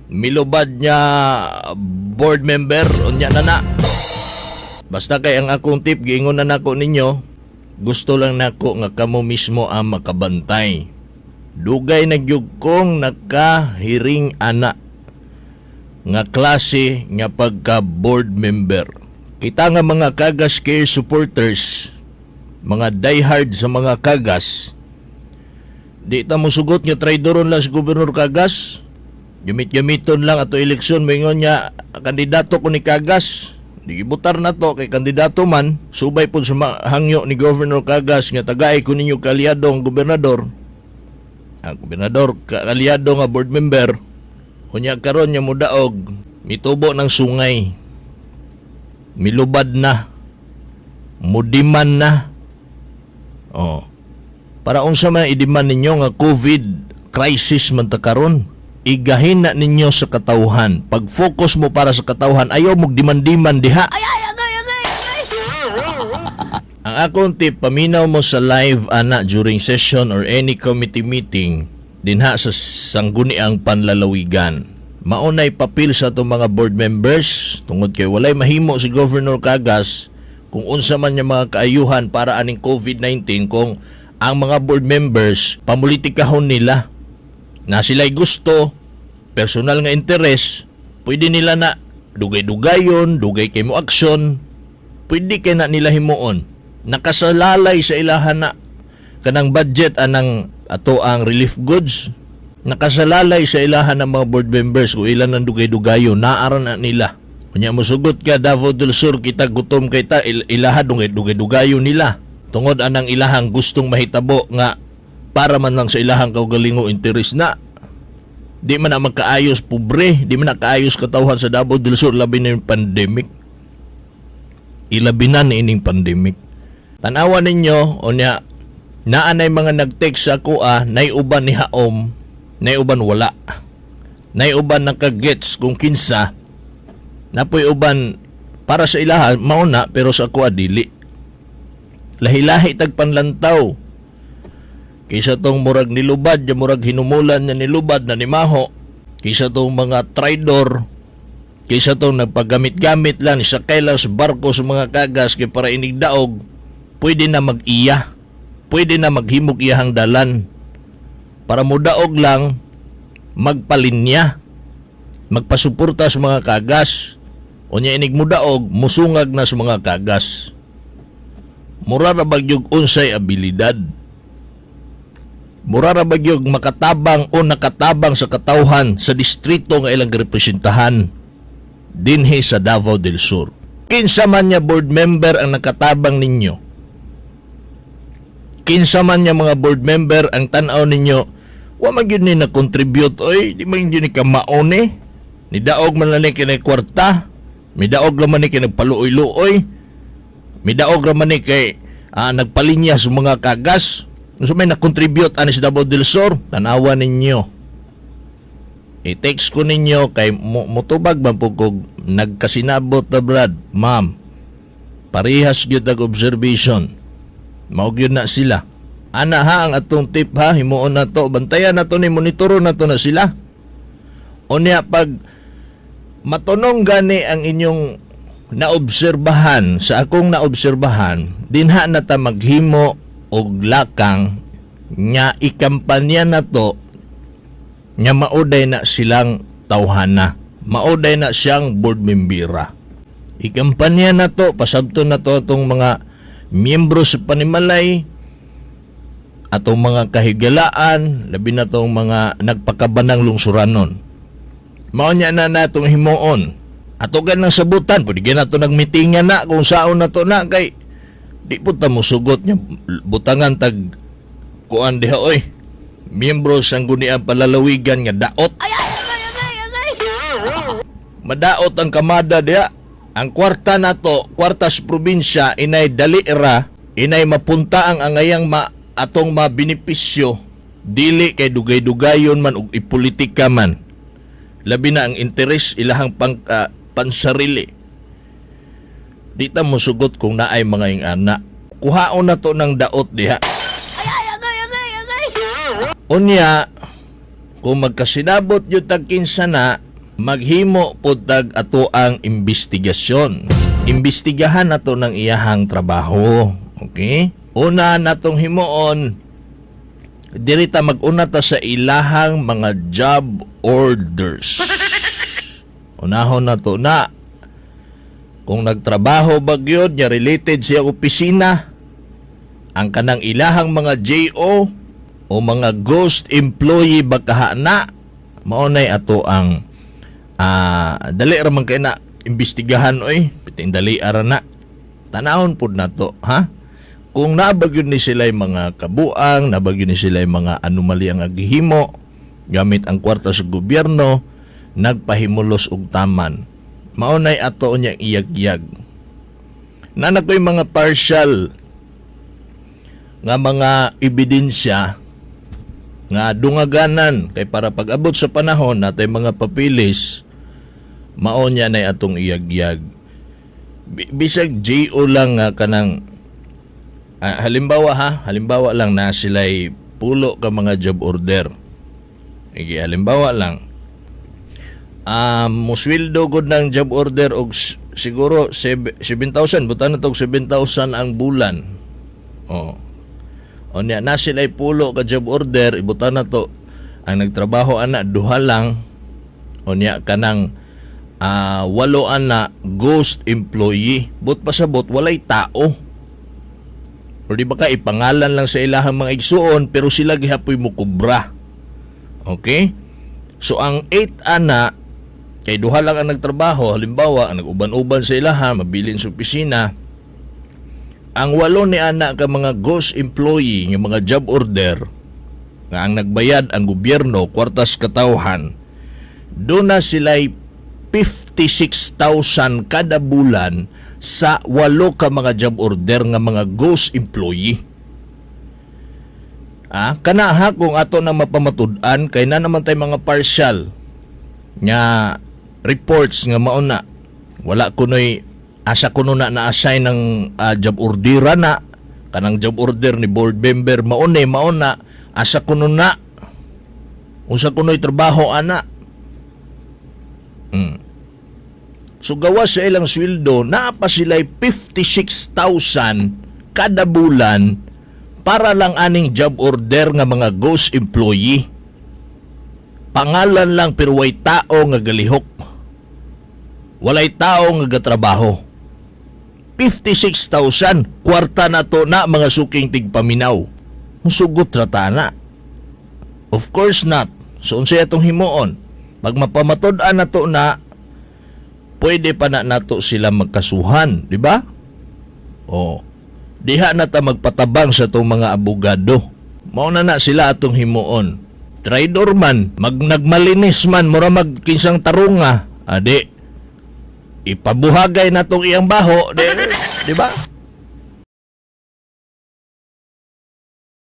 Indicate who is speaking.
Speaker 1: milubad niya board member unya na. Basta kay ang akong tip giingon na nako ninyo, gusto lang nako nga kamo mismo ang makabantay. Dugay nagyug kong nakahiring ana nga klase nga pagka board member. Kita nga mga Kagas Care supporters, mga diehard sa mga Kagas, di ta mo sugot nga traidoron lang si Gobernador Kagas. Gamit-gamiton lang ato eleksyon, mingon niya kandidato ko ni Kagas. Di ibutar na to kay kandidato man, subay po sa hangyo ni Governor Kagas nga tagay ko ninyo kaliado ang gobernador. Ang gobernador kaliado nga board member, kunya karon niya mudaog, mitubo ng sungay, milubad na, mudiman na. Para unsa man idiman ninyo nga COVID crisis man ta karon, igahin na ninyo sa katawhan. Pag-focus mo para sa katawhan, ayaw mo diman-diman diha. Ang akong tip, paminaw mo sa live ana during session or any committee meeting dinha sa sangguniang panlalawigan. Maunay papil sa itong mga board members tungod kay walay mahimo si Governor Kagas kung unsa man niya mga kaayuhan para aning COVID-19 kung ang mga board members pamulitikahon nila na sila'y gusto, personal nga interes, pwede nila na dugay-dugayon, dugay kay mo aksyon, pwede kay na nila himuon. Nakasalalay sa ilahan na kanang budget anang ato ang relief goods, nakasalalay sa ilahan ng mga board members kung ilan ang dugay-dugayon, naaran na nila. Kanya mosugot ka Davao del Sur, kita gutom kay ta, ilaha dugay-dugayon nila. Tungod anang ilahang gustong mahitabo nga para man lang sa ilahang kaugalingo interes na. Di man na magkaayos pobre, di man na kaayos katawhan sa Davao del Sur, labi na yung pandemic. Ilabi na ining pandemic. Tanawan ninyo, o niya, naanay mga nag-text sa kuha, naiuban ni Haom, naiuban wala. Naiuban nakagets kung kinsa, napoy uban para sa ilaha, mauna, pero sa kuha dili. Lahi-lahi tagpanlantaw. Kaysa tong murag nilubad, yung murag hinumulan niya nilubad na ni Maho. Kaysa tong mga traidor, kaysa tong nagpagamit-gamit lang, sakay lang sa barko sa mga Kagas, kay para inigdaog, pwede na mag-iya. Pwede na maghimog iyahang dalan. Para mudaog lang, magpalinya. Magpasuporta sa mga Kagas. O niya inig mudaog, musungag na sa mga Kagas. Mura na bagyog unsay abilidad. Mura na bagyog makatabang o nakatabang sa katawhan sa distrito nga ilang representahan dinhi sa Davao del Sur. Kinsa man niya board member ang nakatabang ninyo. Kinsa man niya mga board member ang tan-aw ninyo, wa man gyud ni na-contribute, oy, di man gyud ni kamaone. Ni daog man lang ni kay kwarta. Mi daog man ni kay nagpaluoy-luoy. Midaog raman ni kay nagpalinya sa mga Kagas. Kung may na-contribute ani sa Davao del Sur, tanawa ninyo. I-text ko ninyo kay mutubag man po kung nagkasinabot na Brad, ma'am. Parihas gyud ang observation. Maog yun na sila. Ana ha, ang atong tip ha, himuon na to, bantayan na to ni monitoro na to na sila. O niya pag matunong gani ang inyong naobserbahan, sa akong naobserbahan, dinha na ta maghimo og lakang nga ikampanya na to nga mauday na silang tawhana, mauday na siyang board membera. Ikampanya na to, pasabto na to atong mga miyembro sa panimalay, atong mga kahigalaan, labi na tong mga nagpakabanang lungsuranon. Mao nya na natong himuon. Ato gan ng sabutan, pwede gan nato nagmitingan na kung saan na to na, kay di po ta musugot niya butangan tag kuan diha oy. Miyembro sang guniang palalawigan nga daot. Madaot ang kamada diha. Ang kwarta nato, kwarta sa probinsya, inay daliira, inay mapunta ang angayang atong mabinipisyo, dili kay dugay-dugayon man ug ipolitika man. Labi na ang interes ilahang pansarili. Di ta mo sugot kung naay mga ingana. Kuhaon na to ng daot diha. Unya, kung magkasinabot yung tagkinsa na, maghimo pud tag ato ang investigasyon. Imbestigahan nato ng iyahang trabaho. Okay? Una natong himuon, dirita mag-una ta sa ilahang mga job orders. Unahon na to na kung nagtrabaho ba gyud nya related siya opisina, ang kanang ilahang mga JO o mga ghost employee baka na maunay ato ang dali ra man kay na imbestigahan oy, piting dali ara na. Tanahon pud nato, ha? Kung nabagyo ni sila mga kabuang, nabagyo ni sila mga anomalya nga gihimo gamit ang kwarta sa gobyerno, nagpahimulos og taman. Maunay ato unya iyag-iyag. Nana ko'y mga partial nga mga ebidensya nga dungaganan kay para pag-abot sa panahon natay mga papilis, maunya na atong iyag-iyag. Bisag JO lang nga kanang halimbawa lang na sila'y pulo ka mga job order. Sige, halimbawa lang. Muswildo gud ng job order og siguro 7,000, butan na tog 7,000 ang bulan. O niya, na sila'y pulo ka job order, ibutan na to. Ang nagtrabaho ana, duha lang. O niya, kanang 8 ana ghost employee. But pasabot, walay tao. O di ba ka, ipangalan lang sa ilahang mga igsuon, pero sila gihapoy mo kubra. Okay? So, ang 8 ana, kay duha lang ang nagtrabaho, halimbawa, ang nag-uban-uban sa ilahan, mabilin sa opisina, ang 8 ni ana ka mga ghost employee, ng mga job order, nga ang nagbayad ang gobyerno, kwartas katawhan, doon na sila'y 56,000 kada bulan sa 8 ka mga job order nga mga ghost employee. Kana kung ato na mapamatud-an, kay na naman tay mga partial nga reports nga mauna. Wala kunoy asa kuno na assign ng job order na kanang job order ni board member mauna asa kuno na unsa kunoy trabaho ana. So gawa sa ilang sweldo, naa pa sila'y 56,000 kada bulan para lang aning job order nga mga ghost employee. Pangalan lang pero way tao nga galihok. Walay tao nga gatrabaho. 56,000 kwarta na to na mga suking tigpaminaw. Musugot rata na. Of course not. So unsay atong himuon? Pag mapamatod-an na to na, pwede pa na nato sila magkasuhan, di ba? Diha na ta magpatabang sa itong mga abogado. Mauna na sila atong himuon. Traidor man, nagmalinis man, mura magkinsang tarunga. Adi, ipabuhagay na itong iyang baho, di ba?